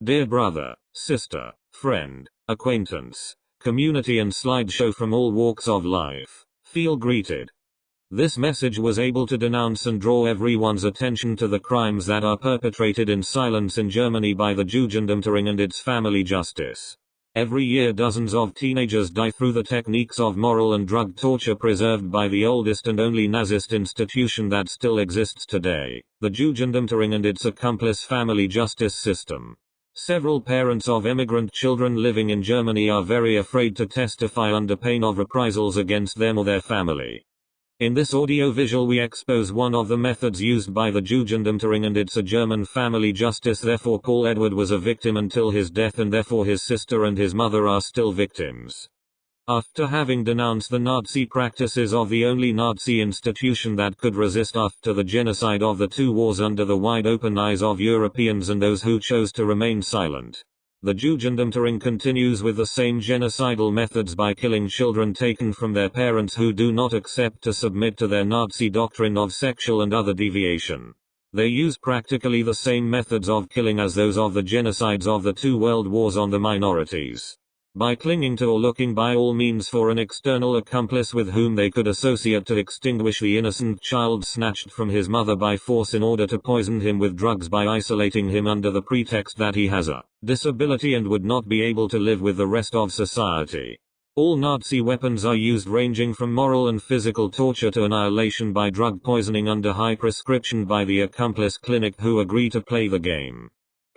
Dear brother, sister, friend, acquaintance, community and slideshow from all walks of life, feel greeted. This message was able to denounce and draw everyone's attention to the crimes that are perpetrated in silence in Germany by the Jugendamtering and its family justice. Every year dozens of teenagers die through the techniques of moral and drug torture preserved by the oldest and only nazist institution that still exists today, the Jugendamtering and its accomplice family justice system. Several parents of immigrant children living in Germany are very afraid to testify under pain of reprisals against them or their family. In this audio-visual we expose one of the methods used by the Jugendamtering and it's a German family justice. Therefore Paul Edward was a victim until his death and therefore his sister and his mother are still victims. After having denounced the Nazi practices of the only Nazi institution that could resist after the genocide of the two wars under the wide open eyes of Europeans and those who chose to remain silent, the Jugendamtering continues with the same genocidal methods by killing children taken from their parents who do not accept to submit to their Nazi doctrine of sexual and other deviation. They use practically the same methods of killing as those of the genocides of the two world wars on the minorities. By clinging to or looking by all means for an external accomplice with whom they could associate to extinguish the innocent child snatched from his mother by force in order to poison him with drugs by isolating him under the pretext that he has a disability and would not be able to live with the rest of society. All Nazi weapons are used ranging from moral and physical torture to annihilation by drug poisoning under high prescription by the accomplice clinic who agree to play the game.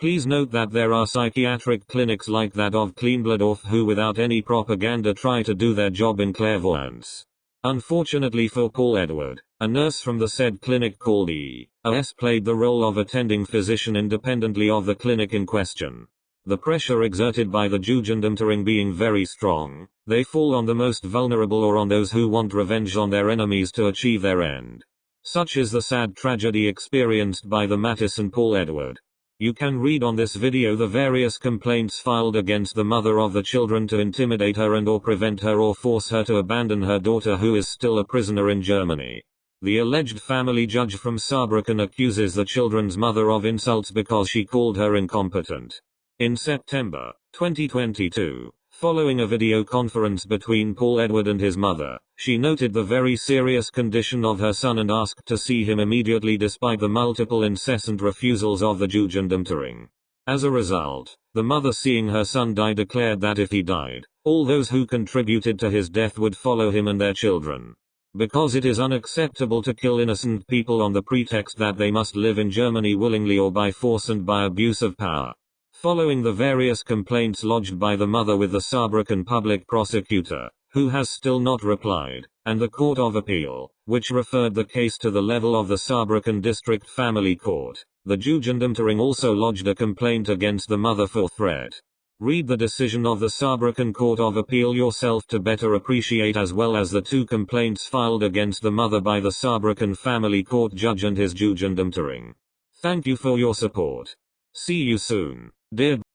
Please note that there are psychiatric clinics like that of Cleanblood who without any propaganda try to do their job in clairvoyance. Unfortunately for Paul Edward, a nurse from the said clinic called E.S. played the role of attending physician independently of the clinic in question. The pressure exerted by the Jugendamtering being very strong, they fall on the most vulnerable or on those who want revenge on their enemies to achieve their end. Such is the sad tragedy experienced by the Mattis and Paul Edward. You can read on this video the various complaints filed against the mother of the children to intimidate her and or prevent her or force her to abandon her daughter who is still a prisoner in Germany. The alleged family judge from Saarbrücken accuses the children's mother of insults because she called her incompetent. In September 2022, following a video conference between Paul Edward and his mother, she noted the very serious condition of her son and asked to see him immediately despite the multiple incessant refusals of the Jugendamtering. As a result, the mother seeing her son die declared that if he died, all those who contributed to his death would follow him and their children. Because it is unacceptable to kill innocent people on the pretext that they must live in Germany willingly or by force and by abuse of power. Following the various complaints lodged by the mother with the Saarbrücken public prosecutor, who has still not replied, and the Court of Appeal, which referred the case to the level of the Saarbrücken District Family Court, the Jugendamtering also lodged a complaint against the mother for threat. Read the decision of the Saarbrücken Court of Appeal yourself to better appreciate as well as the two complaints filed against the mother by the Saarbrücken Family Court judge and his Jugendamtering. Thank you for your support. See you soon, dear